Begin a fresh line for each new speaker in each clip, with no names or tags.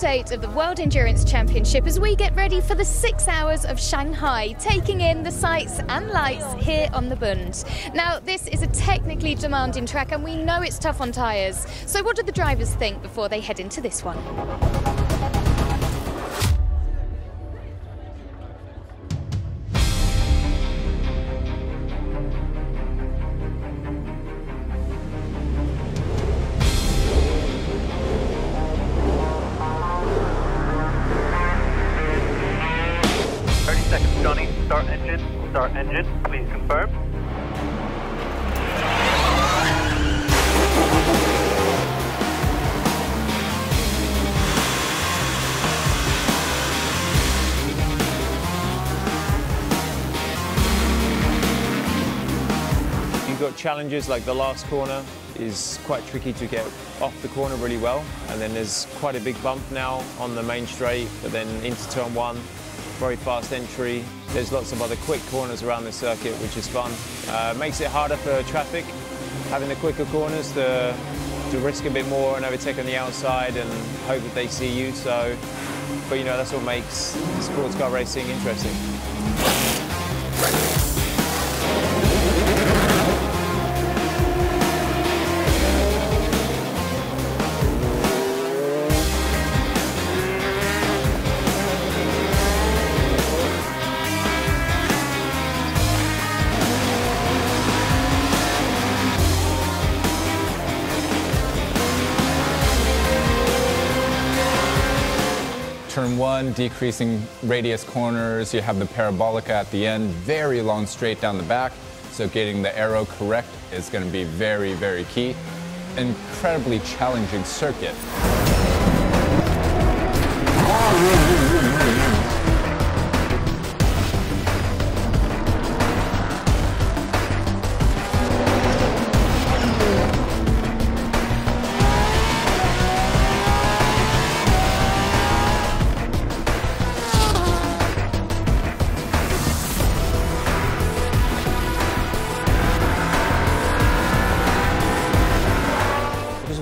round 8 of the World Endurance Championship as we get ready for the 6 Hours of Shanghai, taking in the sights and lights here on the Bund. Now, this is a technically demanding track and we know it's tough on tyres. So what do the drivers think before they head into this one?
Johnny, start engine, please confirm.
You've got challenges like the last corner is quite tricky to get off the corner really well, and then there's quite a big bump now on the main straight, but then into turn 1. Very fast entry. There's lots of other quick corners around the circuit, which is fun. Makes it harder for traffic, having the quicker corners to risk a bit more and overtake on the outside and hope that they see you. So, but you know, that's what makes sports car racing interesting.
Turn 1, decreasing radius corners, you have the parabolica at the end, very long straight down the back, so getting the aero correct is going to be very, very key. Incredibly challenging circuit.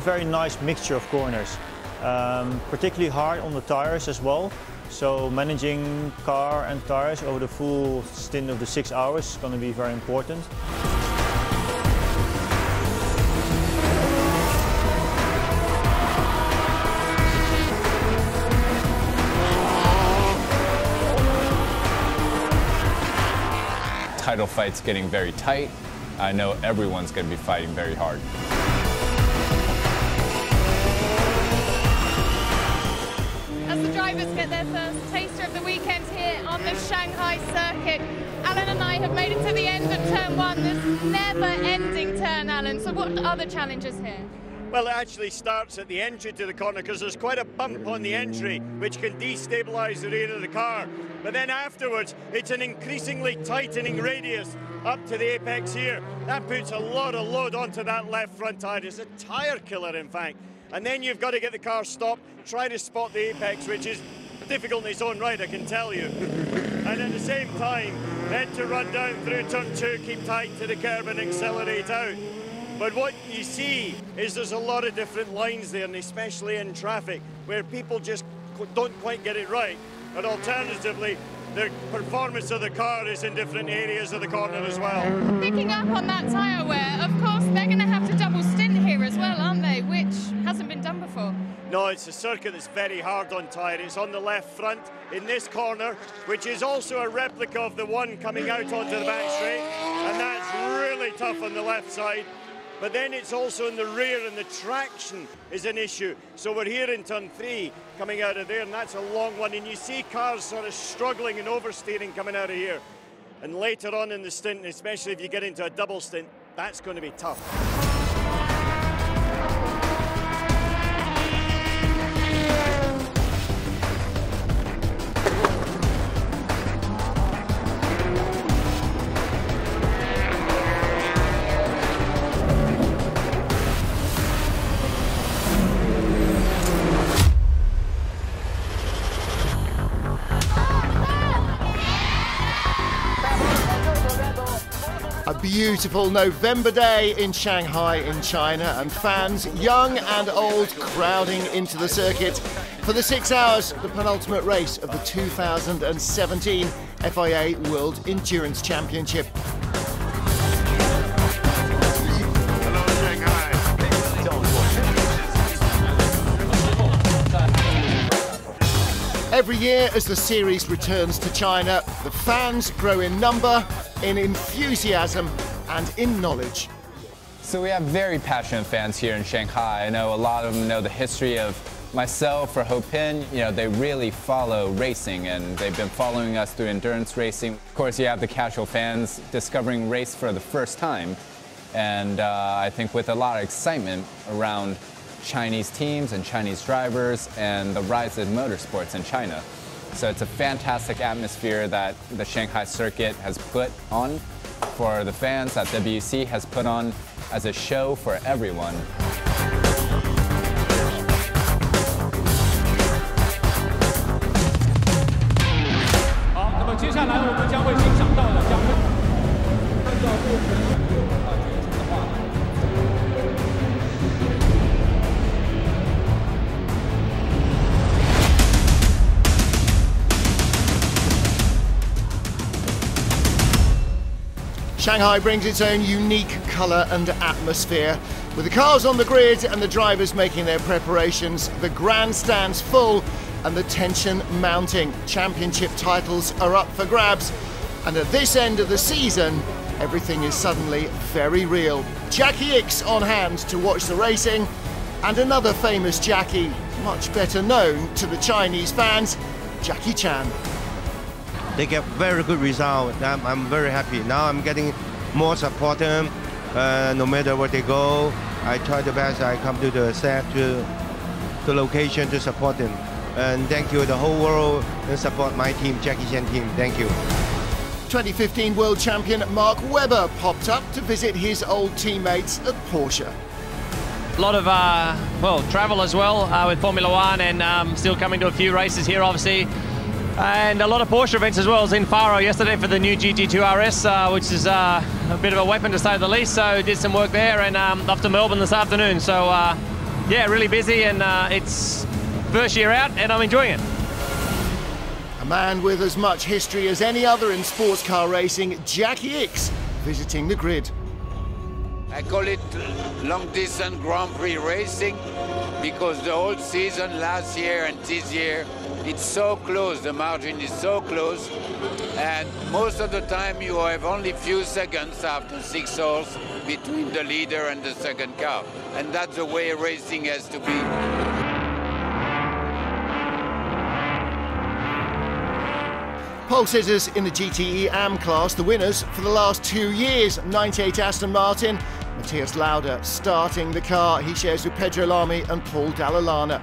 Very nice mixture of corners, particularly hard on the tires as well. So managing car and tires over the full stint of the 6 hours is going to be very important.
Title fight's getting very tight. I know everyone's going to be fighting very hard.
As the drivers get their first taster of the weekend here on the Shanghai circuit, Alan and I have made it to the end of turn 1, this never-ending turn, Alan. So what are the challenges here?
Well, it actually starts at the entry to the corner because there's quite a bump on the entry which can destabilise the rear of the car. But then afterwards, it's an increasingly tightening radius up to the apex here. That puts a lot of load onto that left front tyre. It's a tyre killer, in fact. And then you've got to get the car stopped, try to spot the apex, which is difficult in its own right, I can tell you. And at the same time, then to run down through turn 2, keep tight to the curb and accelerate out. But what you see is there's a lot of different lines there, and especially in traffic, where people just don't quite get it right. But alternatively, the performance of the car is in different areas of the corner as well.
Picking up on that tyre wear, of course, they're going to have to double stint here as well, aren't they? Which hasn't been done before.
No, it's a circuit that's very hard on tyre. It's on the left front in this corner, which is also a replica of the one coming out onto the back straight, and that's really tough on the left side. But then it's also in the rear, and the traction is an issue. So we're here in turn 3 coming out of there, and that's a long one, and you see cars sort of struggling and oversteering coming out of here. And later on in the stint, especially if you get into a double stint, that's going to be tough.
A beautiful November day in Shanghai in China, and fans young and old crowding into the circuit for the 6 hours, the penultimate race of the 2017 FIA World Endurance Championship.
Hello, Shanghai.
Every year as the series returns to China, the fans grow in number, in enthusiasm and in knowledge.
So we have very passionate fans here in Shanghai. I know a lot of them know the history of myself or Ho Pin. You know, they really follow racing and they've been following us through endurance racing. Of course, you have the casual fans discovering race for the first time. And I think with a lot of excitement around Chinese teams and Chinese drivers and the rise of motorsports in China. So it's a fantastic atmosphere that the Shanghai circuit has put on for the fans, that WEC has put on as a show for everyone.
Shanghai brings its own unique colour and atmosphere. With the cars on the grid and the drivers making their preparations, the grandstand's full and the tension mounting. Championship titles are up for grabs. And at this end of the season, everything is suddenly very real. Jackie Ickx on hand to watch the racing, and another famous Jackie, much better known to the Chinese fans, Jackie Chan.
They get very good result. I'm very happy. Now I'm getting more support them. No matter where they go, I try the best. I come to the set, to the location to support them. And thank you, the whole world, and support my team, Jackie Chan team. Thank you.
2015 world champion Mark Webber popped up to visit his old teammates at Porsche.
A lot of, travel as well with Formula One, and still coming to a few races here, obviously. And a lot of Porsche events as well. I was in Faro yesterday for the new GT2 RS, which is a bit of a weapon to say the least. So did some work there, and off to Melbourne this afternoon. So yeah, really busy, and it's first year out, and I'm enjoying it.
A man with as much history as any other in sports car racing, Jackie Ickx, visiting the grid.
I call it long-distance Grand Prix racing because the whole season last year and this year, it's so close, the margin is so close, and most of the time you have only few seconds after 6 hours between the leader and the second car, and that's the way racing has to be.
Pole sitters in the GTE AM class, the winners for the last 2 years. 98 Aston Martin, Matthias Lauda starting the car. He shares with Pedro Lamy and Paul Dallalana.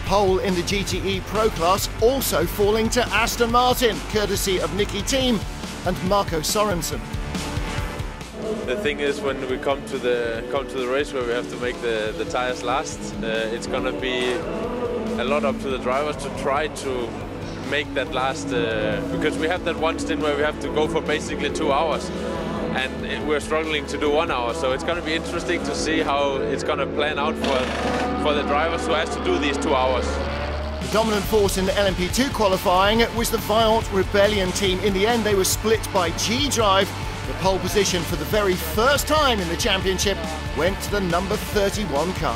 Pole in the GTE Pro class also falling to Aston Martin, courtesy of Nicky Thiem and Marco Sorensen.
The thing is, when we come to the race where we have to make the tires last, it's going to be a lot up to the drivers to try to make that last, because we have that one stint where we have to go for basically 2 hours, and we're struggling to do 1 hour. So it's going to be interesting to see how it's going to plan out for the drivers who has to do these 2 hours.
The dominant force in the LMP2 qualifying was the Violent Rebellion team. In the end, they were split by G-Drive. The pole position for the very first time in the championship went to the number 31 car.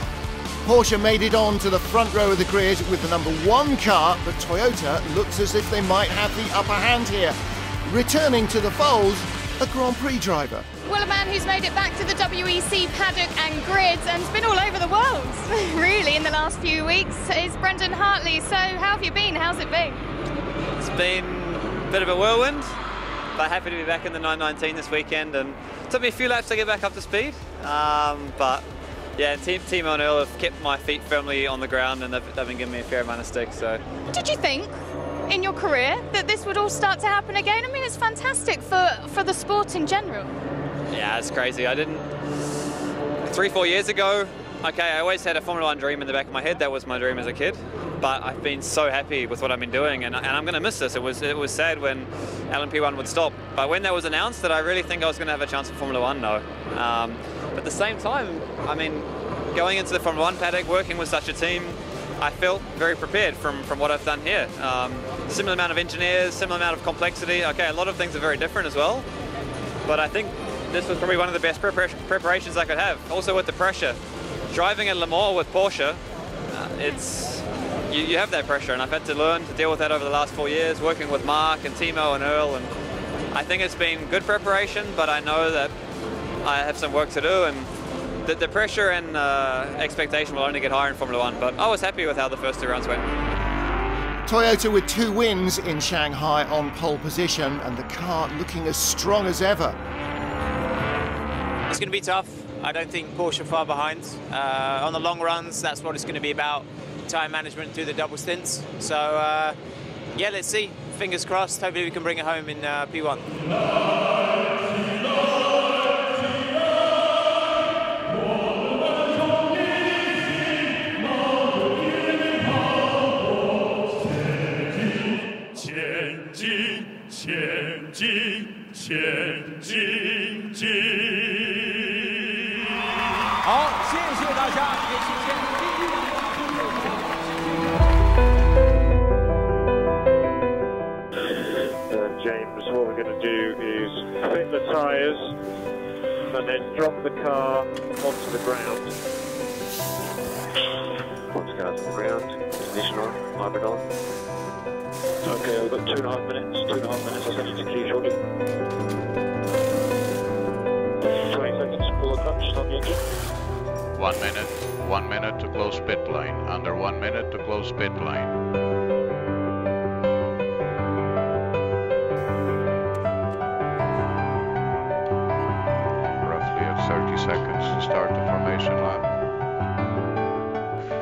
Porsche made it on to the front row of the grid with the number 1 car, but Toyota looks as if they might have the upper hand here. Returning to the fold, a Grand Prix driver.
Well, a man who's made it back to the WEC paddock and grid and has been all over the world, really, in the last few weeks, is Brendan Hartley. So how have you been? How's it been?
It's been a bit of a whirlwind, but happy to be back in the 919 this weekend, and it took me a few laps to get back up to speed. But yeah, Timo and Earl have kept my feet firmly on the ground, and they've been giving me a fair amount of stick. So, did
you think in your career that this would all start to happen again? I mean, it's fantastic for the sport in general.
Yeah, it's crazy. I didn't. 3-4 years ago, okay, I always had a Formula 1 dream in the back of my head. That was my dream as a kid. But I've been so happy with what I've been doing, and I'm going to miss this. It was sad when LMP1 would stop. But when that was announced, that I really think I was going to have a chance for Formula 1, no. But at the same time, I mean, going into the Formula 1 paddock, working with such a team, I felt very prepared from what I've done here. Similar amount of engineers, similar amount of complexity. Okay, a lot of things are very different as well, but I think this was probably one of the best preparations I could have. Also with the pressure. Driving at Le Mans with Porsche, you have that pressure, and I've had to learn to deal with that over the last 4 years, working with Mark and Timo and Earl, and I think it's been good preparation, but I know that I have some work to do, and the pressure and expectation will only get higher in Formula 1, but I was happy with how the first 2 rounds went.
Toyota with 2 wins in Shanghai on pole position, and the car looking as strong as ever.
It's going to be tough. I don't think Porsche are far behind. On the long runs, that's what it's going to be about. Tyre management through the double stints. So, yeah, let's see. Fingers crossed. Hopefully we can bring it home in P1.
James, what we're going to do is fit the tyres and then drop the car onto the ground. Once the car's on the ground, ignition on, hybrid on. Okay, we've got 2.5 minutes. 2.5 minutes, I'll send you to queue shortly. 20 seconds, pull the clutch, stop the engine.
1 minute. 1 minute to close pit lane. Under 1 minute to close pit lane. Seconds to start the formation lap.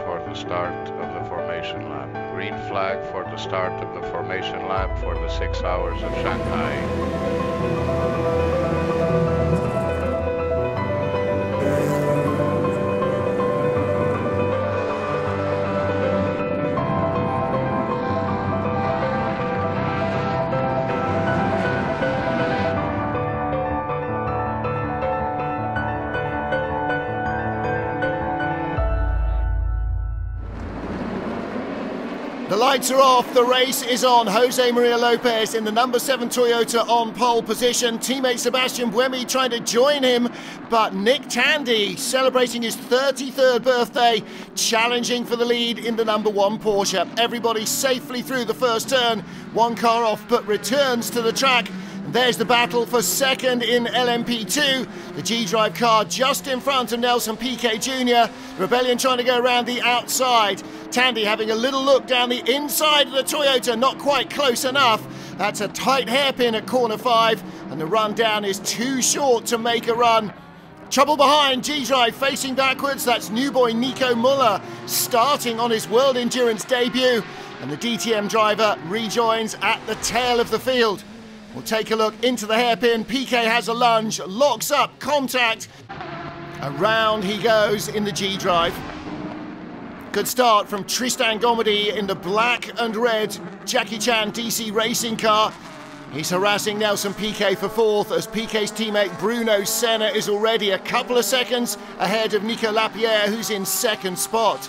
For the start of the formation lap. Green flag for the start of the formation lap for the 6 hours of Shanghai.
The lights are off, the race is on. Jose Maria Lopez in the number 7 Toyota on pole position. Teammate Sebastian Buemi trying to join him, but Nick Tandy celebrating his 33rd birthday, challenging for the lead in the number 1 Porsche. Everybody safely through the first turn. 1 car off, but returns to the track. There's the battle for second in LMP2. The G-Drive car just in front of Nelson Piquet Jr. Rebellion trying to go around the outside. Tandy having a little look down the inside of the Toyota, not quite close enough. That's a tight hairpin at corner 5, and the run down is too short to make a run. Trouble behind, G-Drive facing backwards. That's new boy Nico Muller starting on his World Endurance debut, and the DTM driver rejoins at the tail of the field. We'll take a look into the hairpin. Piquet has a lunge, locks up, contact. Around he goes in the G-Drive. Good start from Tristan Gomedy in the black and red Jackie Chan DC racing car. He's harassing Nelson Piquet for 4th as Piquet's teammate Bruno Senna is already a couple of seconds ahead of Nico Lapierre, who's in 2nd spot.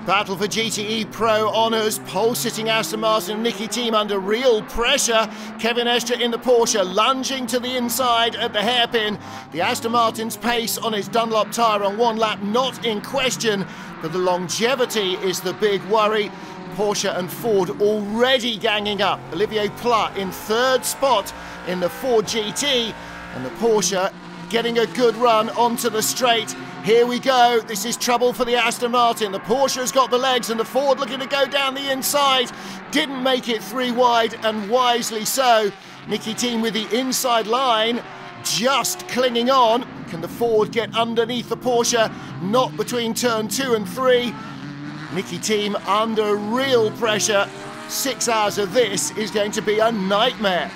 Battle for GTE Pro honours. Pole-sitting Aston Martin and Nicky Team under real pressure. Kevin Estre in the Porsche lunging to the inside at the hairpin. The Aston Martin's pace on his Dunlop tyre on 1 lap not in question, but the longevity is the big worry. Porsche and Ford already ganging up. Olivier Pla in 3rd spot in the Ford GT, and the Porsche getting a good run onto the straight. Here we go, this is trouble for the Aston Martin. The Porsche has got the legs and the Ford looking to go down the inside. Didn't make it 3 wide, and wisely so. Nicky Team with the inside line, just clinging on. Can the Ford get underneath the Porsche? Not between turn 2 and 3. Nicky Team under real pressure. 6 hours of this is going to be a nightmare.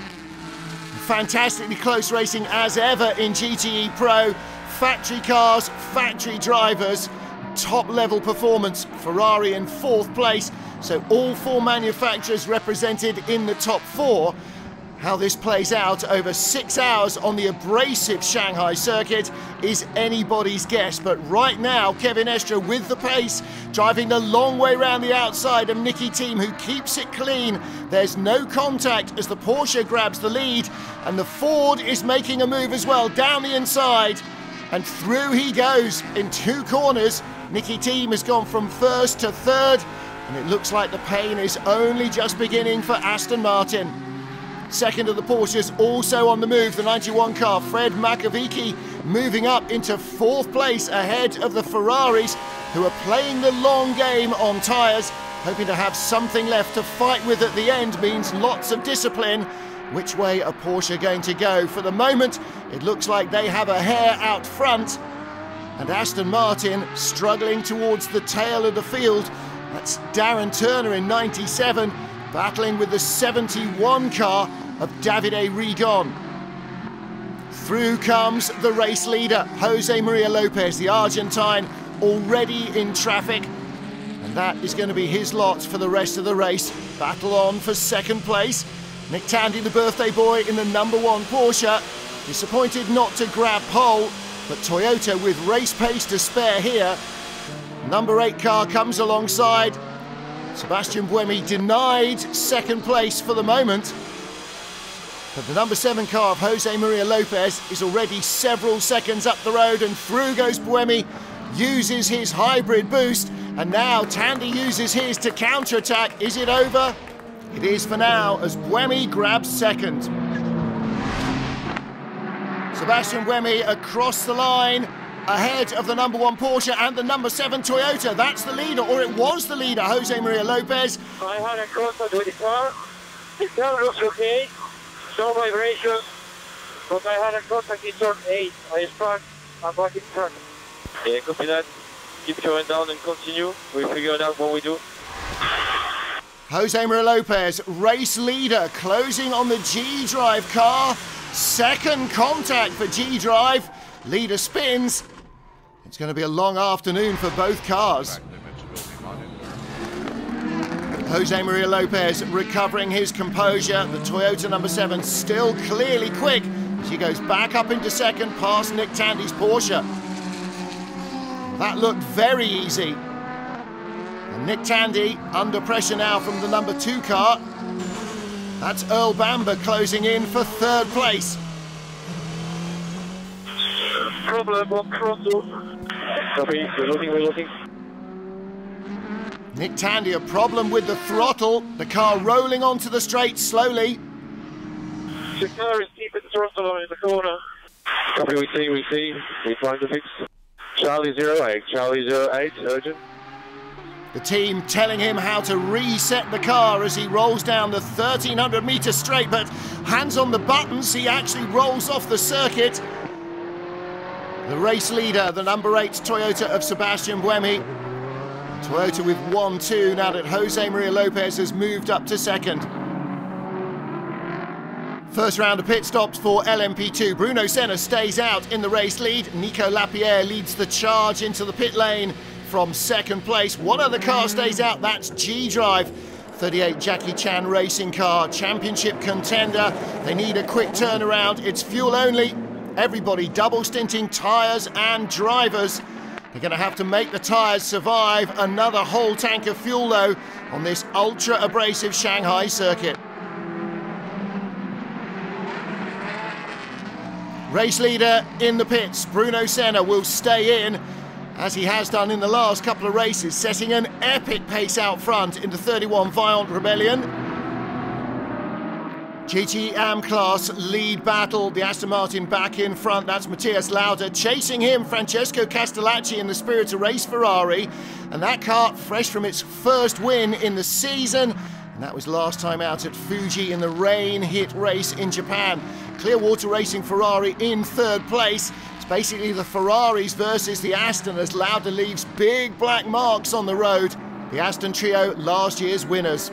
Fantastically close racing as ever in GTE Pro. Factory cars, factory drivers, top level performance. Ferrari in 4th place, so all 4 manufacturers represented in the top 4. How this plays out over 6 hours on the abrasive Shanghai circuit is anybody's guess. But right now, Kevin Estre with the pace, driving the long way round the outside of Niki Team, who keeps it clean. There's no contact as the Porsche grabs the lead, and the Ford is making a move as well down the inside. And through he goes in 2 corners. Niki Team has gone from first to third, and it looks like the pain is only just beginning for Aston Martin. Second of the Porsches also on the move, the 91 car, Fred Makoviecki, moving up into 4th place ahead of the Ferraris, who are playing the long game on tyres, hoping to have something left to fight with at the end. Means lots of discipline. Which way are Porsche going to go? For the moment, it looks like they have a hair out front, and Aston Martin struggling towards the tail of the field. That's Darren Turner in 97, battling with the 71 car of Davide Rigon. Through comes the race leader, Jose Maria Lopez, the Argentine, already in traffic. And that is going to be his lot for the rest of the race. Battle on for 2nd place. Nick Tandy, the birthday boy in the #1 Porsche, disappointed not to grab pole, but Toyota with race pace to spare here. #8 car comes alongside. Sebastian Buemi denied 2nd place for the moment. But the #7 car of Jose Maria Lopez is already several seconds up the road, and through goes Buemi, uses his hybrid boost, and now Tandy uses his to counter-attack. Is it over? It is for now, as Buemi grabs 2nd. Sebastian Buemi across the line, ahead of the #1 Porsche and the #7 Toyota. That's the leader, or it was the leader, Jose Maria Lopez.
I had a contact with the car. The car looks okay. No vibration, but I had a contact in turn 8. I struck. I'm back in track. Yeah, copy that. Keep showing down and continue. We figured out what we do.
Jose Maria Lopez, race leader, closing on the G-Drive car. 2nd contact for G-Drive. Leader spins. It's going to be a long afternoon for both cars. Jose Maria Lopez recovering his composure. The Toyota #7 still clearly quick. She goes back up into 2nd past Nick Tandy's Porsche. That looked very easy. And Nick Tandy under pressure now from the #2 car. That's Earl Bamber closing in for 3rd place.
Problem on throttle. Copy, we're looking.
Nick Tandy, a problem with the throttle. The car rolling onto the straight slowly.
The car is keeping the throttle on in the corner. Copy, we see. We find the fix. Charlie 08, Charlie 08, urgent.
The team telling him how to reset the car as he rolls down the 1,300 metre straight, but hands on the buttons, he actually rolls off the circuit. The race leader, the #8 Toyota of Sebastian Buemi. Toyota with 1-2 now that Jose Maria Lopez has moved up to 2nd. First round of pit stops for LMP2. Bruno Senna stays out in the race lead. Nico Lapierre leads the charge into the pit lane from 2nd place. One other car stays out, that's G-Drive. 38 Jackie Chan racing car, championship contender. They need a quick turnaround. It's fuel only. Everybody double stinting tyres and drivers. They're going to have to make the tyres survive. Another whole tank of fuel, though, on this ultra-abrasive Shanghai circuit. Race leader in the pits, Bruno Senna, will stay in, as he has done in the last couple of races, setting an epic pace out front in the 31 Vaillant Rebellion. GT Am class lead battle, the Aston Martin back in front. That's Matthias Lauda. Chasing him, Francesco Castellacci in the Spirit of Race Ferrari. And that car fresh from its 1st win in the season. And that was last time out at Fuji in the rain-hit race in Japan. Clearwater Racing Ferrari in 3rd place. It's basically the Ferraris versus the Aston as Lauda leaves big black marks on the road. The Aston trio, last year's winners.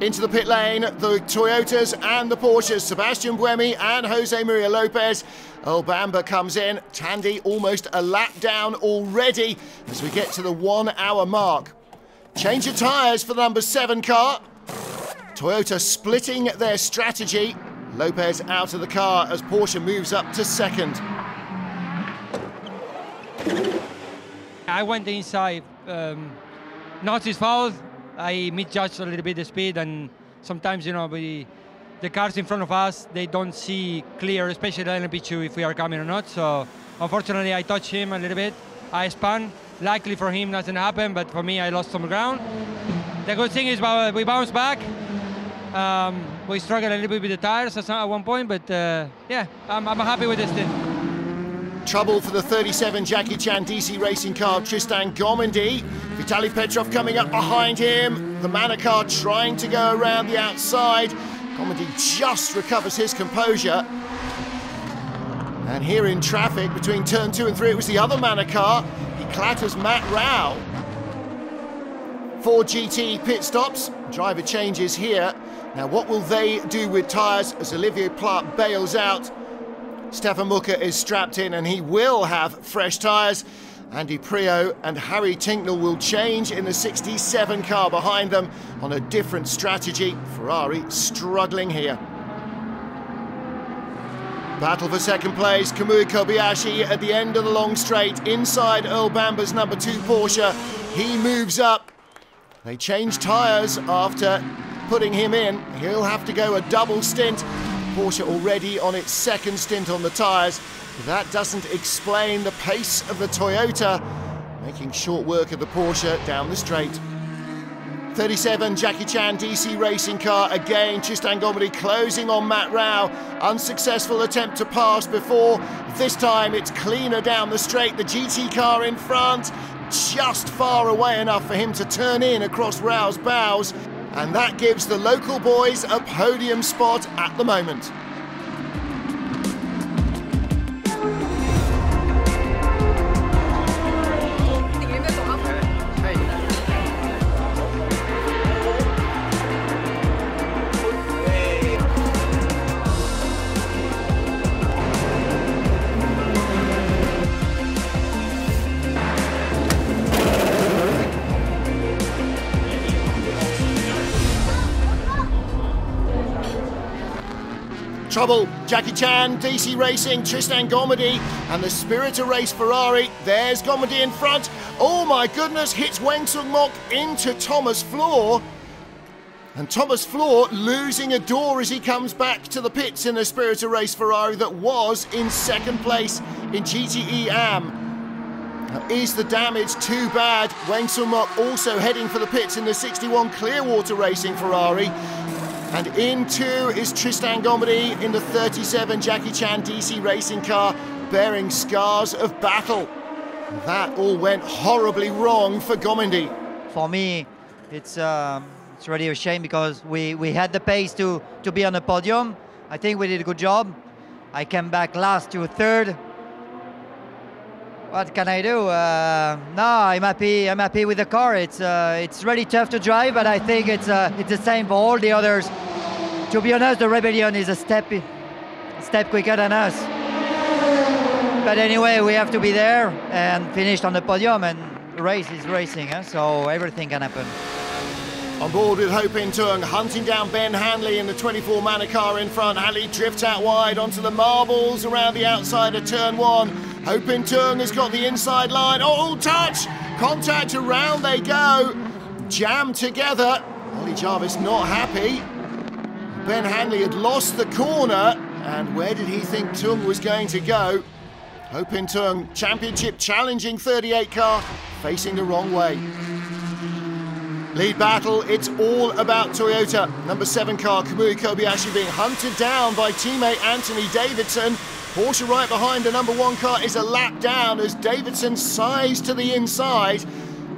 Into the pit lane, the Toyotas and the Porsches, Sebastian Buemi and Jose Maria Lopez. Earl Bamber comes in, Tandy almost a lap down already as we get to the 1 hour mark. Change of tyres for the #7 car. Toyota splitting their strategy. Lopez out of the car as Porsche moves up to second.
I went inside, not his fault. I misjudged a little bit the speed, and sometimes, you know, the cars in front of us, they don't see clear, especially LMP2, if we are coming or not. So unfortunately, I touched him a little bit. I spun. Luckily for him, nothing happened, but for me, I lost some ground. The good thing is we bounced back. We struggled a little bit with the tires at one point, but yeah, I'm happy with this thing.
Trouble for the 37 Jackie Chan DC racing car, Tristan Gomendy. Vitaly Petrov coming up behind him. The Manor car trying to go around the outside. Gomendy just recovers his composure. And here in traffic between turn 2 and 3, it was the other Manor car. He clatters Matt Rao. 4 GT pit stops. Driver changes here. Now what will they do with tyres as Olivier Plat bails out? Stefan Mucker is strapped in and he will have fresh tyres. Andy Prio and Harry Tinknell will change in the 67 car behind them on a different strategy. Ferrari struggling here. Battle for second place, Kamui Kobayashi at the end of the long straight, inside Earl Bamber's number 2 Porsche. He moves up. They change tyres after putting him in. He'll have to go a double stint. Porsche already on its second stint on the tyres. That doesn't explain the pace of the Toyota, making short work of the Porsche down the straight. 37 Jackie Chan DC racing car again. Tristan Gomendy closing on Matt Rao. Unsuccessful attempt to pass before. This time it's cleaner down the straight. The GT car in front, just far away enough for him to turn in across Rao's bows. And that gives the local boys a podium spot at the moment. Trouble, Jackie Chan, DC Racing, Tristan Gomendy, and the Spirit of Race Ferrari. There's Gomendy in front. Oh my goodness, hits Weng Sung Mok into Thomas Floor. And Thomas Floor losing a door as he comes back to the pits in the Spirit of Race Ferrari that was in second place in GTE AM. Now, is the damage too bad? Weng Sung Mok also heading for the pits in the 61 Clearwater Racing Ferrari. And in 2 is Tristan Gomendy in the 37 Jackie Chan DC racing car, bearing scars of battle. That all went horribly wrong for Gomendy.
For me, it's really a shame because we had the pace to be on the podium. I think we did a good job. I came back last to third. What can I do? No, I'm happy with the car. It's really tough to drive, but I think it's the same for all the others. To be honest, the Rebellion is a step quicker than us. But anyway, we have to be there and finish on the podium, and race is racing, so everything can happen.
On board with Ho Pin Tung, hunting down Ben Hanley in the 24 Manor car in front. Hanley drifts out wide onto the marbles around the outside of turn 1. Ho Pin Tung has got the inside line. Oh, touch! Contact, around they go. Jammed together. Ollie Jarvis not happy. Ben Hanley had lost the corner. And where did he think Tung was going to go? Ho Pin Tung, championship challenging 38 car, facing the wrong way. Lead battle, it's all about Toyota. Number 7 car, Kamui Kobayashi, being hunted down by teammate Anthony Davidson. Porsche right behind the number 1 car is a lap down as Davidson sighs to the inside.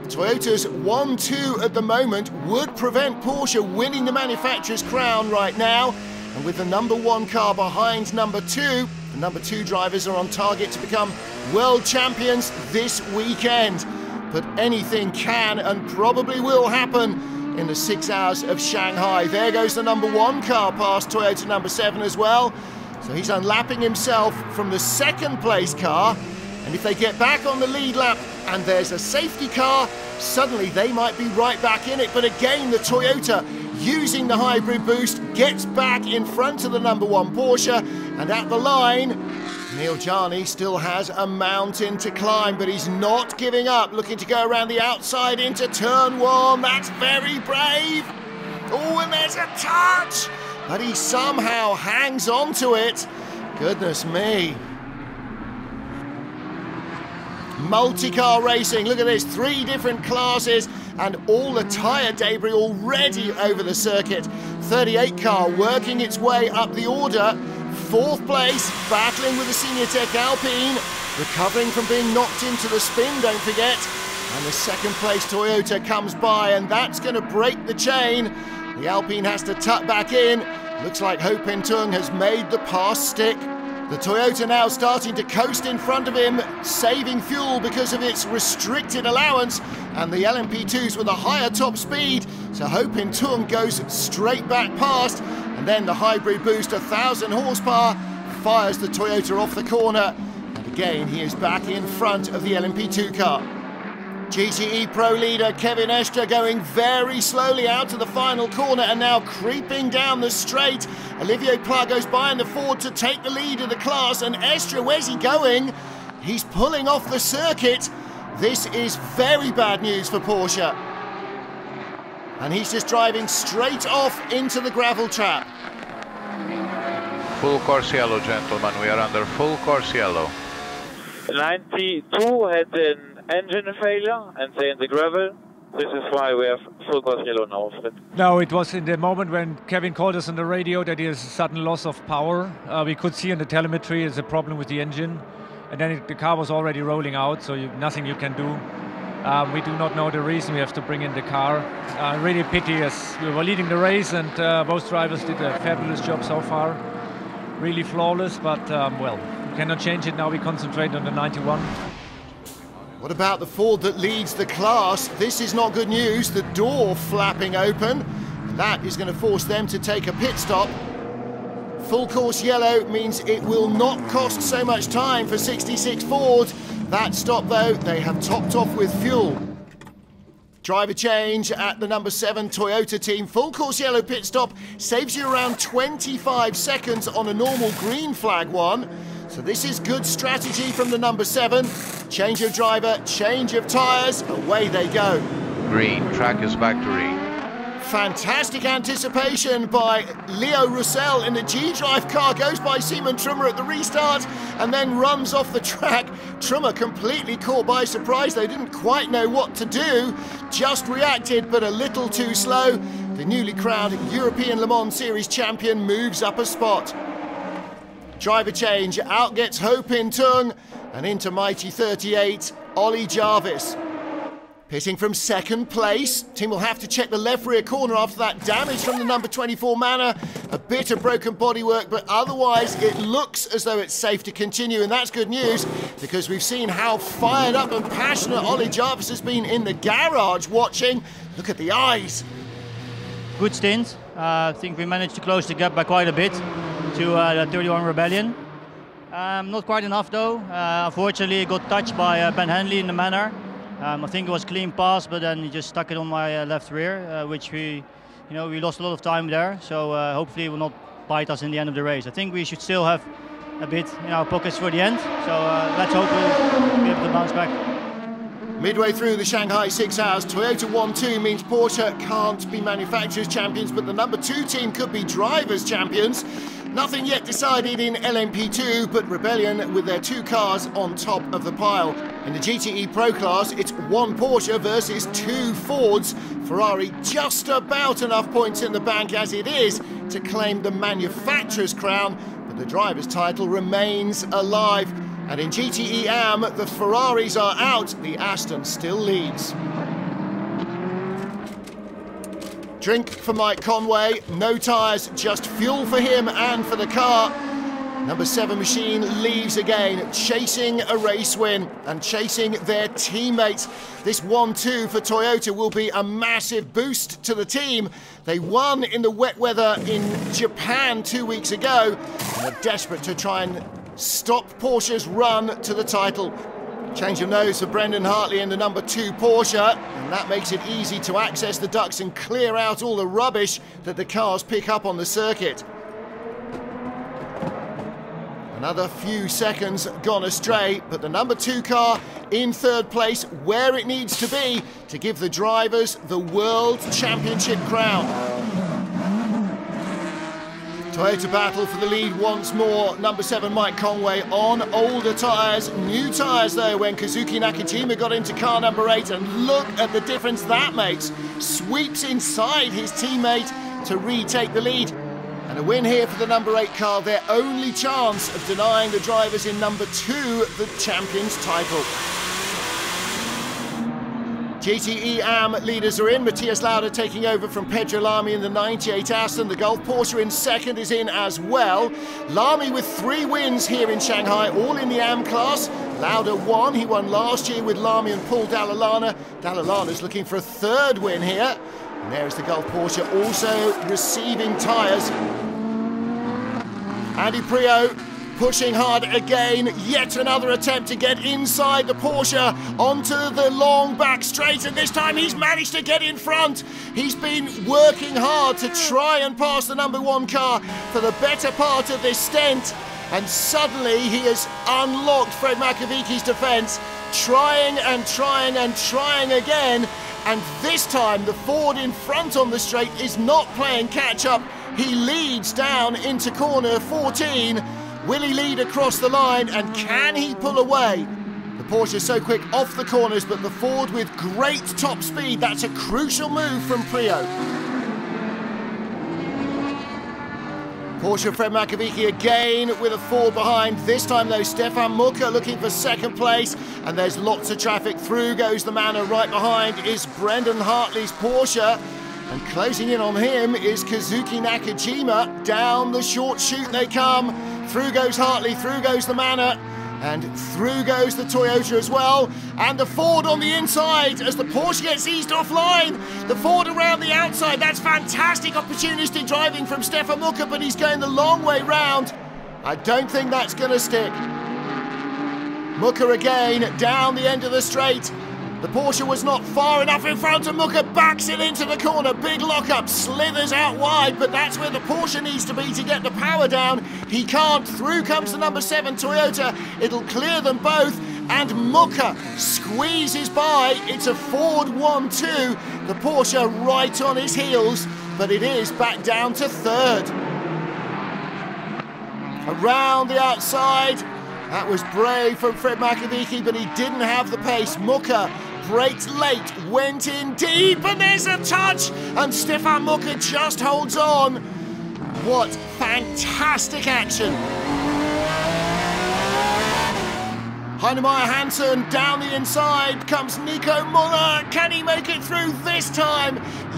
Toyota's 1-2 at the moment would prevent Porsche winning the manufacturer's crown right now. And with the number 1 car behind number 2, the number 2 drivers are on target to become world champions this weekend. But anything can and probably will happen in the 6 hours of Shanghai. There goes the number 1 car past Toyota number 7 as well. So he's unlapping himself from the 2nd place car. And if they get back on the lead lap and there's a safety car, suddenly they might be right back in it. But again, the Toyota using the hybrid boost, gets back in front of the number 1 Porsche, and at the line, Neil Jarni still has a mountain to climb, but he's not giving up, looking to go around the outside into turn 1. That's very brave. Oh, and there's a touch, but he somehow hangs on to it. Goodness me. Multi-car racing, look at this, 3 different classes and all the tyre debris already over the circuit. 38 car working its way up the order. 4th place, battling with the Senior Tech Alpine, recovering from being knocked into the spin, don't forget. And the 2nd place Toyota comes by, and that's going to break the chain. The Alpine has to tuck back in. Looks like Ho Pin Tung has made the pass stick. The Toyota now starting to coast in front of him, saving fuel because of its restricted allowance, and the LMP2s with a higher top speed, so Ho Pin Tung goes straight back past, and then the hybrid boost, 1,000 horsepower, fires the Toyota off the corner, and again he is back in front of the LMP2 car. GTE Pro leader Kevin Estre going very slowly out to the final corner and now creeping down the straight. Olivier Pla goes by in the Ford to take the lead of the class, and Estre, where's he going? He's pulling off the circuit. This is very bad news for Porsche. And he's just driving straight off into the gravel trap.
Full course yellow, gentlemen. We are under full course yellow.
92 had an engine failure and they're in the gravel. This is why we have full course yellow now.
No, it was in the moment when Kevin called us on the radio that he has a sudden loss of power. We could see on the telemetry there's a problem with the engine. And then the car was already rolling out, so nothing you can do. We do not know the reason. We have to bring in the car. Really pity, as we were leading the race and both drivers did a fabulous job so far. Really flawless, but well, we cannot change it now. We concentrate on the 91.
What about the Ford that leads the class? This is not good news. The door flapping open. That is going to force them to take a pit stop. Full course yellow means it will not cost so much time for 66 Ford. That stop though, they have topped off with fuel. Driver change at the number 7 Toyota team. Full course yellow pit stop saves you around 25 seconds on a normal green flag one. So this is good strategy from the number 7. Change of driver, change of tyres, away they go.
Green, track is back to green.
Fantastic anticipation by Leo Roussel in the G-Drive car, goes by Simon Trummer at the restart and then runs off the track. Trummer completely caught by surprise. They didn't quite know what to do, just reacted but a little too slow. The newly crowned European Le Mans Series champion moves up a spot. Driver change, out gets Ho Pin Tung and into mighty 38, Ollie Jarvis. Pitting from 2nd place. Team will have to check the left rear corner after that damage from the number 24 Manor. A bit of broken bodywork, but otherwise it looks as though it's safe to continue, and that's good news because we've seen how fired up and passionate Ollie Jarvis has been in the garage watching. Look at the eyes.
Good stint. I think we managed to close the gap by quite a bit to the 31 Rebellion. Not quite enough though. Unfortunately, it got touched by Ben Henley in the Manor. I think it was clean pass, but then he just stuck it on my left rear, which we lost a lot of time there. So hopefully it will not bite us in the end of the race. I think we should still have a bit in our pockets for the end. So let's hope we'll be able to bounce back.
Midway through the Shanghai 6 hours, Toyota 1-2 means Porsche can't be manufacturers champions, but the number 2 team could be drivers champions. Nothing yet decided in LMP2, but Rebellion with their 2 cars on top of the pile. In the GTE Pro class, it's 1 Porsche versus 2 Fords. Ferrari just about enough points in the bank as it is to claim the manufacturer's crown, but the driver's title remains alive. And in GTE AM, the Ferraris are out, the Aston still leads. Drink for Mike Conway, no tyres, just fuel for him and for the car. Number 7 machine leaves again, chasing a race win and chasing their teammates. This 1-2 for Toyota will be a massive boost to the team. They won in the wet weather in Japan 2 weeks ago and are desperate to try and stop Porsche's run to the title. Change of nose for Brendan Hartley in the number 2 Porsche, and that makes it easy to access the ducts and clear out all the rubbish that the cars pick up on the circuit. Another few seconds gone astray, but the number 2 car in 3rd place, where it needs to be to give the drivers the World Championship crown. Toyota battle for the lead once more. Number 7 Mike Conway on older tyres. New tyres though when Kazuki Nakajima got into car number 8, and look at the difference that makes. Sweeps inside his teammate to retake the lead. And a win here for the number 8 car, their only chance of denying the drivers in number 2 the champion's title. GTE AM leaders are in. Matthias Lauda taking over from Pedro Lamy in the 98 Aston. The Gulf Porsche in 2nd is in as well. Lamy with 3 wins here in Shanghai, all in the AM class. Lauda won. He won last year with Lamy and Paul Dallalana. Dallalana's looking for a 3rd win here. And there is the Gulf Porsche also receiving tyres. Andy Priaulx pushing hard again, yet another attempt to get inside the Porsche onto the long back straight, and this time he's managed to get in front. He's been working hard to try and pass the number 1 car for the better part of this stint, and suddenly he has unlocked Fred Makowiecki's defence, trying and trying and trying again, and this time the Ford in front on the straight is not playing catch up. He leads down into corner 14. Will he lead across the line, and can he pull away? The Porsche so quick off the corners, but the Ford with great top speed. That's a crucial move from Priaulx. Porsche Fred Makowiecki again with a Ford behind. This time though, Stefan Mucker looking for 2nd place, and there's lots of traffic. Through goes the Manor. Right behind is Brendan Hartley's Porsche. And closing in on him is Kazuki Nakajima. Down the short chute they come. Through goes Hartley, through goes the Manor, and through goes the Toyota as well. And the Ford on the inside as the Porsche gets eased offline. The Ford around the outside. That's fantastic opportunistic driving from Stefan Mucker, but he's going the long way round. I don't think that's going to stick. Mucker again down the end of the straight. The Porsche was not far enough in front, and Mucker backs it into the corner. Big lockup, slithers out wide, but that's where the Porsche needs to be to get the power down. He can't. Through comes the number 7 Toyota. It'll clear them both, and Mucker squeezes by. It's a Ford 1-2. The Porsche right on his heels, but it is back down to 3rd. Around the outside. That was brave from Fred Makowiecki, but he didn't have the pace. Mucker braked late, went in deep, and there's a touch, and Stefan Mucker just holds on. What fantastic action. Heinemeier Hansen down the inside comes Nico Muller. Can he make it through this time?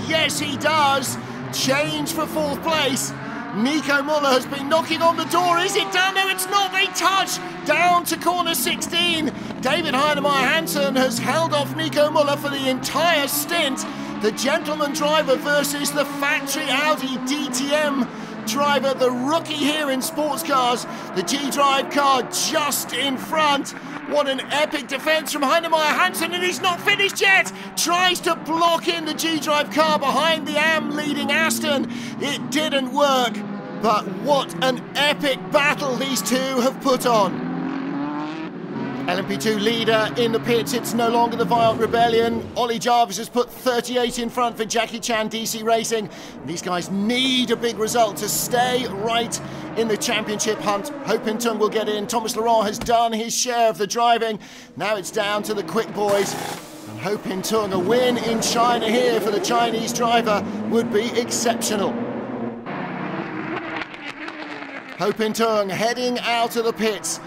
Yes, he does. Change for 4th place. Nico Muller has been knocking on the door. Is it done? No, it's not. They touch down to corner 16. David Heinemeier Hansen has held off Nico Muller for the entire stint. The gentleman driver versus the factory Audi DTM driver, the rookie here in sports cars. The G-Drive car just in front. What an epic defence from Heinemeier Hansen, and he's not finished yet. Tries to block in the G-Drive car behind the AM leading Aston. It didn't work, but what an epic battle these two have put on. LMP2 leader in the pits. It's no longer the Violent Rebellion. Ollie Jarvis has put 38 in front for Jackie Chan DC Racing. These guys need a big result to stay right in the championship hunt. Ho Pin Tung will get in. Thomas Laurent has done his share of the driving. Now it's down to the quick boys. And Ho Pin Tung, a win in China here for the Chinese driver would be exceptional. Ho Pin Tung heading out of the pits.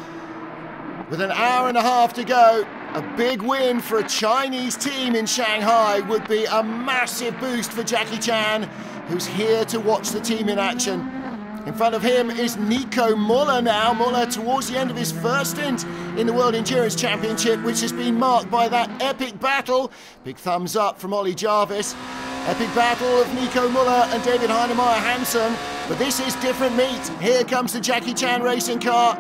With an hour and a half to go, a big win for a Chinese team in Shanghai would be a massive boost for Jackie Chan, who's here to watch the team in action. In front of him is Nico Muller now. Muller towards the end of his first stint in the World Endurance Championship, which has been marked by that epic battle. Big thumbs up from Ollie Jarvis. Epic battle of Nico Muller and David Heinemeier Hansen. But this is different meat. Here comes the Jackie Chan racing car.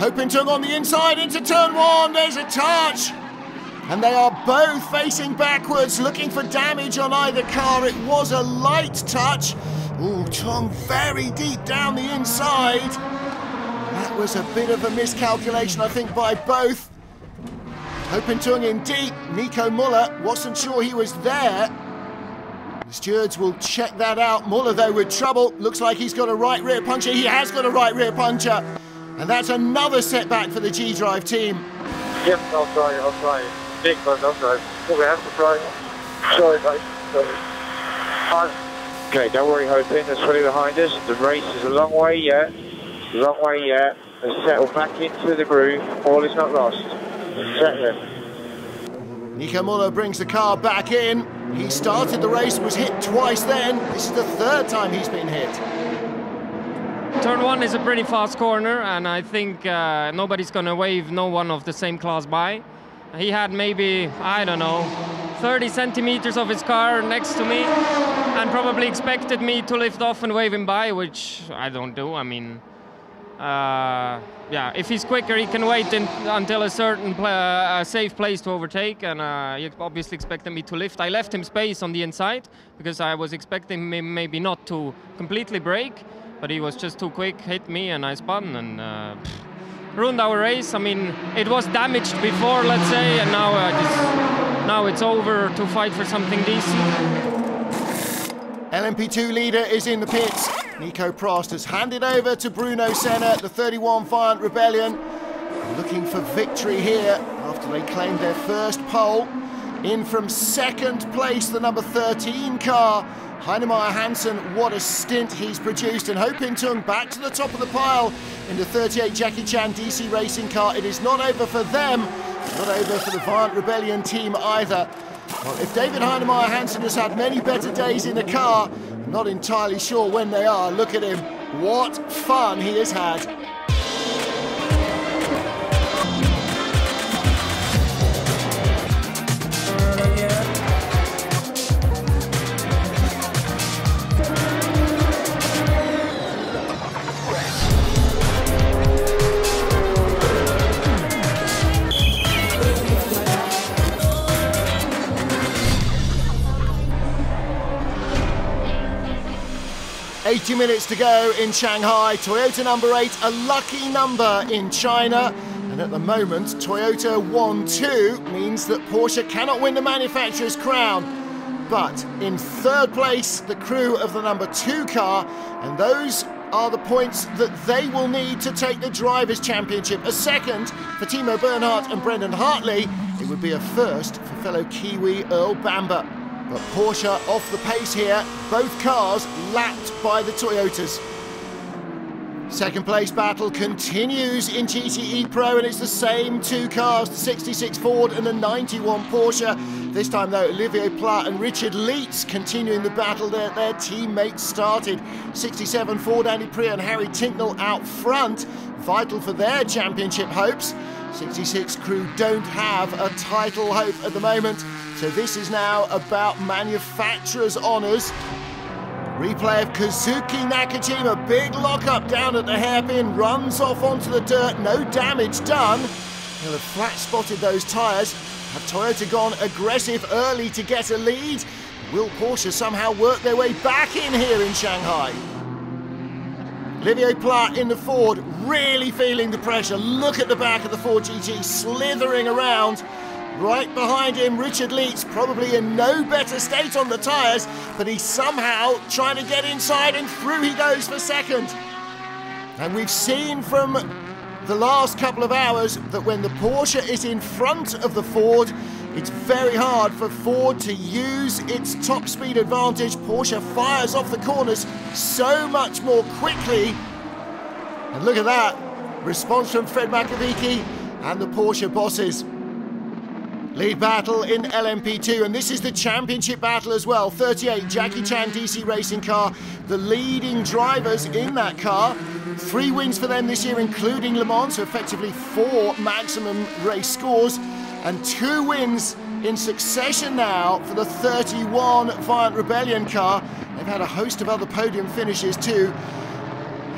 Ho-Pin-Tung on the inside into turn one. There's a touch. And they are both facing backwards, looking for damage on either car. It was a light touch. Ooh, Tung very deep down the inside. That was a bit of a miscalculation, I think, by both. Ho-Pin-Tung in deep. Nico Muller wasn't sure he was there. The stewards will check that out. Muller, though, with trouble. Looks like he's got a right rear puncher. He has got a right rear puncher. And that's another setback for the G-Drive team.
Yep, I'll try. Big one, I'll try. We have to try. Sorry, mate. Sorry. Okay, don't worry, Ho-Pin. That's fully behind us. The race is a long way yet. Long way yet. Let's settle back into the groove. All is not lost. Settle.
Nico Muller brings the car back in. He started the race, was hit twice then. This is the third time he's been hit.
Turn one is a pretty fast corner, and I think nobody's going to wave no one of the same class by. He had maybe, I don't know, 30 centimeters of his car next to me, and probably expected me to lift off and wave him by, which I don't do. I mean, yeah, if he's quicker, he can wait until a certain safe place to overtake, and he obviously expected me to lift. I left him space on the inside because I was expecting him maybe not to completely brake, but he was just too quick, hit me, and I spun and ruined our race. I mean, it was damaged before, let's say, and now it's over to fight for something decent.
LMP2 leader is in the pits. Nico Prost has handed over to Bruno Senna, the 31 Viant Rebellion, looking for victory here after they claimed their first pole. In from second place, the number 13 car, Heinemeier Hansen. What a stint he's produced, and Ho-Pin-Tung back to the top of the pile in the 38 Jackie Chan DC racing car. It is not over for them, not over for the Viant Rebellion team either. Well, if David Heinemeier Hansen has had many better days in the car, I'm not entirely sure when they are. Look at him. What fun he has had. Minutes to go in Shanghai. Toyota number 8, a lucky number in China. And at the moment, Toyota 1-2 means that Porsche cannot win the manufacturer's crown. But in third place, the crew of the number 2 car, and those are the points that they will need to take the Drivers' Championship. A second for Timo Bernhardt and Brendan Hartley. It would be a first for fellow Kiwi Earl Bamber. But Porsche off the pace here, both cars lapped by the Toyotas. Second place battle continues in GTE Pro, and it's the same 2 cars, the 66 Ford and the 91 Porsche. This time though, Olivier Pla and Richard Leitz continuing the battle that their teammates started. 67 Ford, Andy Priya and Harry Tinknell out front, vital for their championship hopes. 66 crew don't have a title hope at the moment. So this is now about manufacturer's honours. Replay of Kazuki Nakajima, big lockup down at the hairpin, runs off onto the dirt, no damage done. He'll have flat spotted those tyres. Have Toyota gone aggressive early to get a lead? Will Porsche somehow work their way back in here in Shanghai? Olivier Pla in the Ford, really feeling the pressure. Look at the back of the Ford GT, slithering around. Right behind him, Richard Leitz, probably in no better state on the tyres, but he's somehow trying to get inside, and through he goes for second. And we've seen from the last couple of hours that when the Porsche is in front of the Ford, it's very hard for Ford to use its top speed advantage. Porsche fires off the corners so much more quickly. And look at that, response from Fred Makovici and the Porsche bosses. Lead battle in LMP2, and this is the championship battle as well. 38 Jackie Chan DC racing car, the leading drivers in that car. 3 wins for them this year, including Le Mans, so effectively 4 maximum race scores, and 2 wins in succession now for the 31 Viant Rebellion car. They've had a host of other podium finishes too.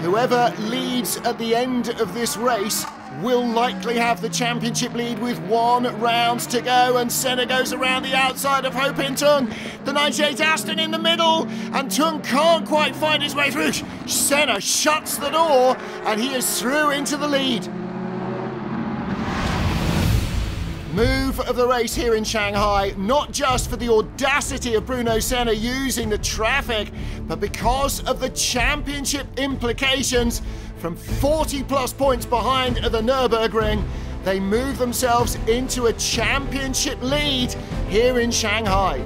Whoever leads at the end of this race will likely have the championship lead with 1 round to go, and Senna goes around the outside of Ho Pin Tung. The 98 Aston in the middle, and Tung can't quite find his way through. Senna shuts the door, and he is through into the lead. Move of the race here in Shanghai, not just for the audacity of Bruno Senna using the traffic, but because of the championship implications. From 40+ points behind at the Nürburgring, they move themselves into a championship lead here in Shanghai.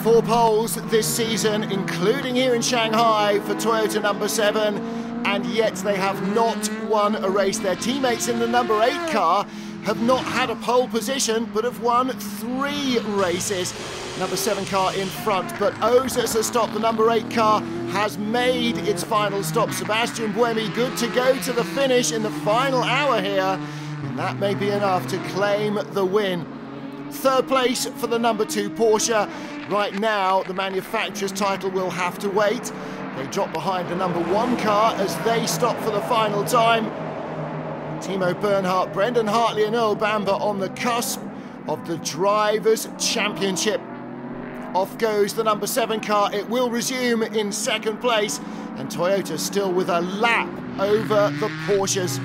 Four poles this season, including here in Shanghai for Toyota number 7, and yet they have not won a race. Their teammates in the number 8 car have not had a pole position, but have won 3 races. Number 7 car in front, but Ozus has stopped. The number 8 car has made its final stop. Sebastian Buemi good to go to the finish in the final hour here, and that may be enough to claim the win. 3rd place for the number 2 Porsche. Right now, the manufacturer's title will have to wait. They drop behind the number 1 car as they stop for the final time. Timo Bernhardt, Brendan Hartley and Earl Bamber on the cusp of the Drivers' Championship. Off goes the number 7 car. It will resume in 2nd place, and Toyota still with a lap over the Porsches.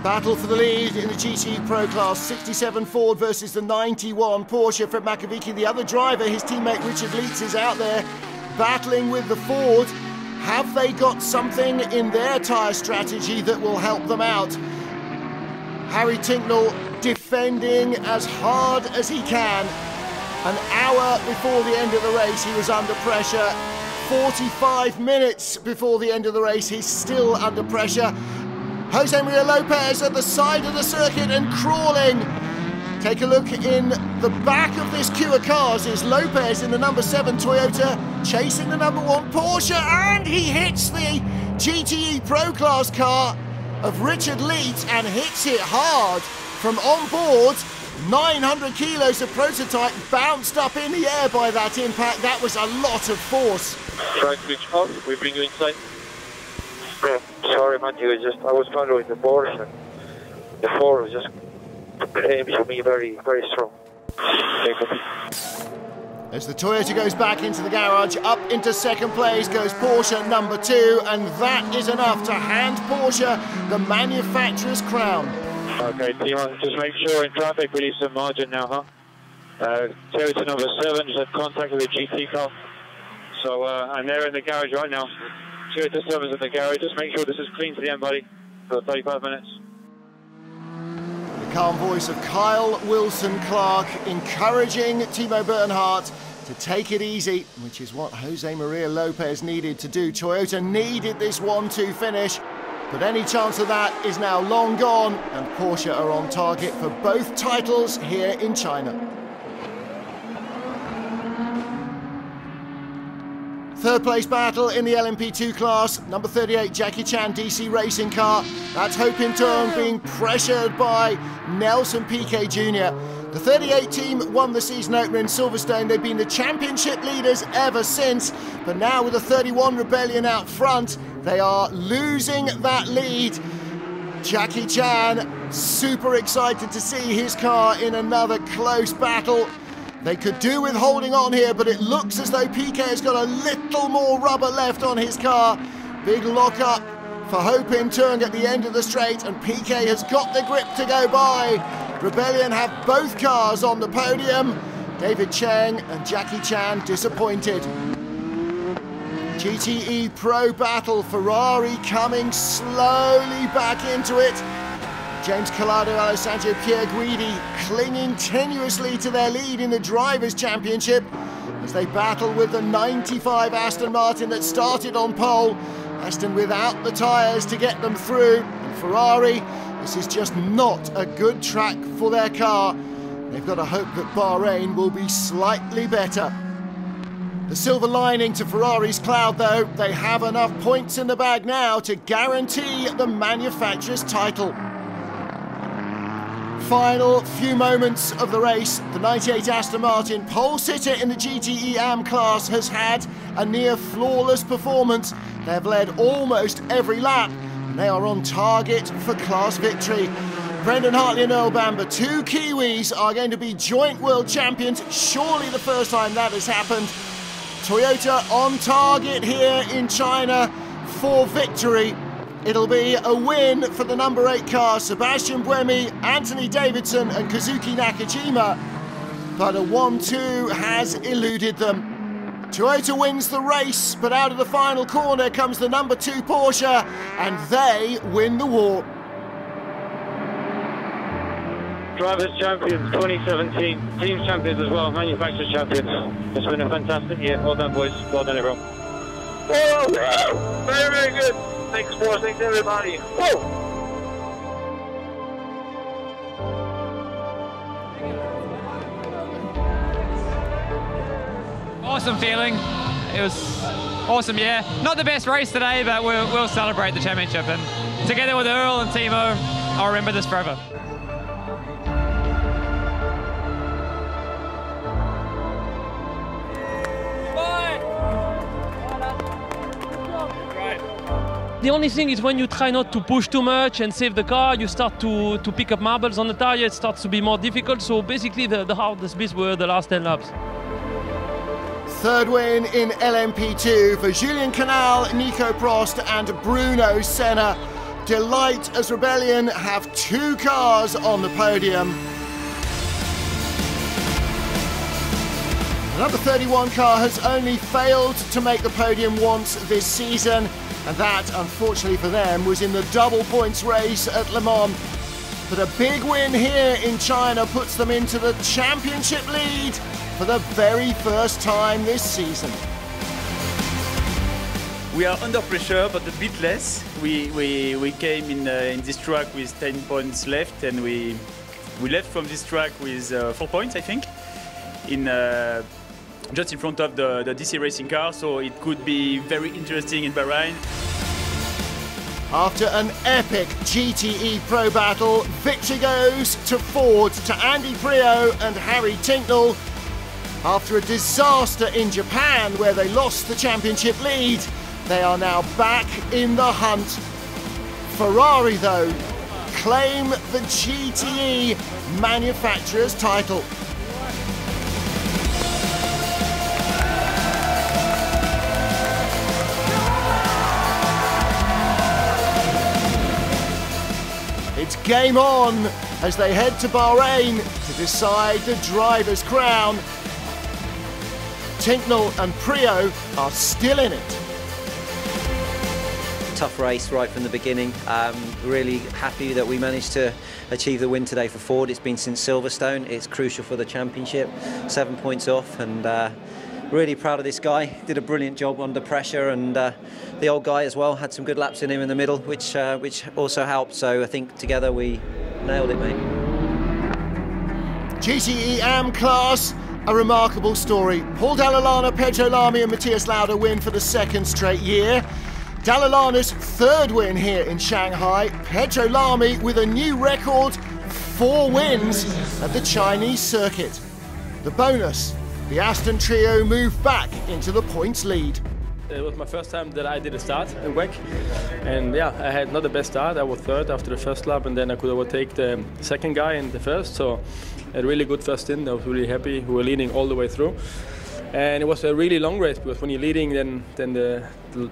Battle for the lead in the GT Pro class. 67 Ford versus the 91 Porsche. Fred Makovici, the other driver, his teammate Richard Leitz is out there battling with the Ford. Have they got something in their tyre strategy that will help them out? Harry Tinknell defending as hard as he can. An hour before the end of the race, he was under pressure. 45 minutes before the end of the race, he's still under pressure. Jose Maria Lopez at the side of the circuit and crawling. Take a look in the back of this queue of cars is Lopez in the number 7 Toyota, chasing the number 1 Porsche, and he hits the GTE Pro Class car of Richard Leitz and hits it hard from on board. 900 kilos of prototype bounced up in the air by that impact. That was a lot of force.
Try to switch off, we bring you inside. Sorry, Matthew, I was following the Porsche. The Ford was just aimed for me very, very strong.
As the Toyota goes back into the garage, up into 2nd place goes Porsche number 2, and that is enough to hand Porsche the manufacturer's crown.
Okay, Timo, just make sure in traffic we leave some margin now, huh? Toyota number 7 just had contact with the GT car. So, and they're in the garage right now. Toyota 7's in the garage. Just make sure this is clean to the end, buddy, for 35 minutes.
The calm voice of Kyle Wilson-Clark encouraging Timo Bernhardt to take it easy, which is what Jose Maria Lopez needed to do. Toyota needed this 1-2 finish, but any chance of that is now long gone, and Porsche are on target for both titles here in China. 3rd place battle in the LMP2 class. Number 38, Jackie Chan DC Racing car. That's Ho Pin Tung being pressured by Nelson Piquet Jr. The 38 team won the season opener in Silverstone. They've been the championship leaders ever since, but now with the 31 Rebellion out front, they are losing that lead. Jackie Chan super excited to see his car in another close battle. They could do with holding on here, but it looks as though Piquet has got a little more rubber left on his car. Big lock-up for Ho Pin Tung at the end of the straight, and Piquet has got the grip to go by. Rebellion have both cars on the podium. David Cheng and Jackie Chan disappointed. GTE Pro battle, Ferrari coming slowly back into it. James Collado, Alessandro Pierre Guidi clinging tenuously to their lead in the Drivers' Championship as they battle with the 95 Aston Martin that started on pole. Aston without the tyres to get them through. And Ferrari, this is just not a good track for their car. They've got to hope that Bahrain will be slightly better. The silver lining to Ferrari's cloud, though, they have enough points in the bag now to guarantee the manufacturer's title. final few moments of the race, the 98 Aston Martin pole sitter in the GTE AM class has had a near flawless performance. They've led almost every lap and they are on target for class victory. Brendan Hartley and Earl Bamber, two Kiwis, are going to be joint world champions. Surely the first time that has happened. Toyota on target here in China for victory. It'll be a win for the number 8 car, Sebastian Buemi, Anthony Davidson and Kazuki Nakajima. But a 1-2 has eluded them. Toyota wins the race, but out of the final corner comes the number 2 Porsche, and they win the war.
Drivers' champions 2017, team champions as well, manufacturers' champions. It's been a fantastic year. Well done, boys. Well done, everyone. Whoa, very, very good. Thanks, boys. Thanks, everybody. Whoa.
Awesome feeling. It was awesome, yeah. Not the best race today, but we'll celebrate the championship. And together with Earl and Timo, I'll remember this forever.
The only thing is when you try not to push too much and save the car, you start to pick up marbles on the tire, it starts to be more difficult. So basically the hardest bits were the last 10 laps.
Third win in LMP2 for Julien Canal, Nico Prost and Bruno Senna. Delight as Rebellion have 2 cars on the podium. The number 31 car has only failed to make the podium once this season, and that, unfortunately for them, was in the double points race at Le Mans. But a big win here in China puts them into the championship lead for the very first time this season.
We are under pressure, but a bit less. We came in this track with 10 points left, and we left from this track with 4 points, I think, just in front of the DC racing car, so it could be very interesting in Bahrain.
After an epic GTE Pro battle, victory goes to Ford, to Andy Prio and Harry Tincknell. After a disaster in Japan where they lost the championship lead, they are now back in the hunt. Ferrari, though, claim the GTE manufacturer's title. It's game on as they head to Bahrain to decide the driver's crown. Tincknell and Prio are still in it.
Tough race right from the beginning. Really happy that we managed to achieve the win today for Ford. It's been since Silverstone. It's crucial for the championship. 7 points off, and really proud of this guy. Did a brilliant job under pressure, and the old guy as well had some good laps in him in the middle, which also helped. So I think together we nailed it, mate.
GTE AM class, a remarkable story. Paul Dalla, Pedro Lamy and Matthias Lauda win for the 2nd straight year. Dalla 3rd win here in Shanghai. Pedro Lamy with a new record, 4 wins at the Chinese circuit. The bonus, the Aston trio move back into the points lead.
It was my first time that I did a start in WEC, and yeah, I had not the best start. I was 3rd after the first lap, and then I could overtake the second guy in the first, so a really good first stint. I was really happy. We were leading all the way through, and it was a really long race, because when you're leading, then the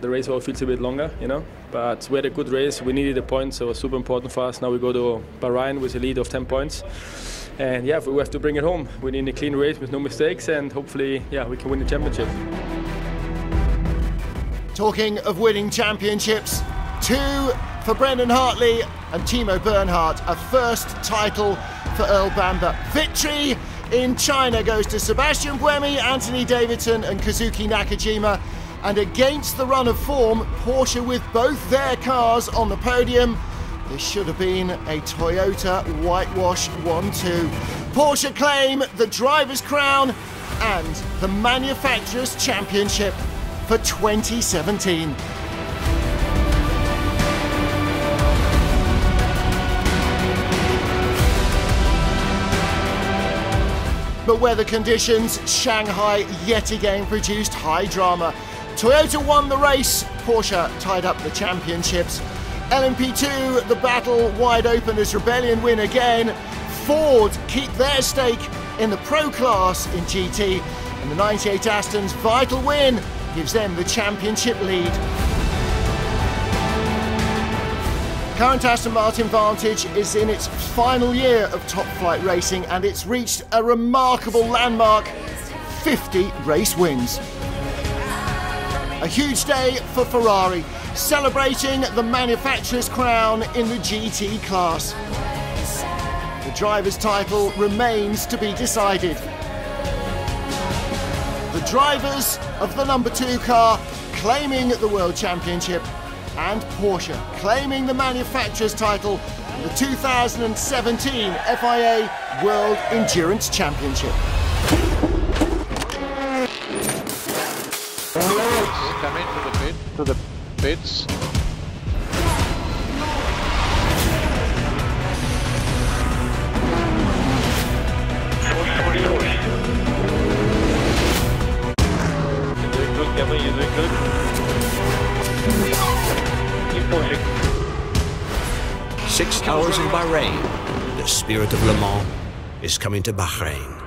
race all feels a bit longer, you know. But we had a good race. We needed the points, so it was super important for us. Now we go to Bahrain with a lead of 10 points. And yeah, we have to bring it home. We need a clean race with no mistakes, and hopefully, yeah, we can win the championship.
Talking of winning championships, 2 for Brendan Hartley and Timo Bernhardt, a first title for Earl Bamber. Victory in China goes to Sebastian Buemi, Anthony Davidson and Kazuki Nakajima. And against the run of form, Porsche with both their cars on the podium. This should have been a Toyota whitewash 1-2. Porsche claim the driver's crown and the manufacturer's championship for 2017. but weather conditions, Shanghai yet again produced high drama. Toyota won the race, Porsche tied up the championships. LMP2, the battle wide open as Rebellion win again. Ford keep their stake in the Pro class in GT, and the 98 Aston's vital win gives them the championship lead. Current Aston Martin Vantage is in its final year of top flight racing, and it's reached a remarkable landmark, 50 race wins. A huge day for Ferrari, celebrating the manufacturer's crown in the GT class. The driver's title remains to be decided. The drivers of the number 2 car claiming the World Championship, and Porsche claiming the manufacturer's title in the 2017 FIA World Endurance Championship.
Come into the pits.
You're doing good, Kevin, you're doing good. Keep pushing.
6 hours in Bahrain. The spirit of Le Mans is coming to Bahrain.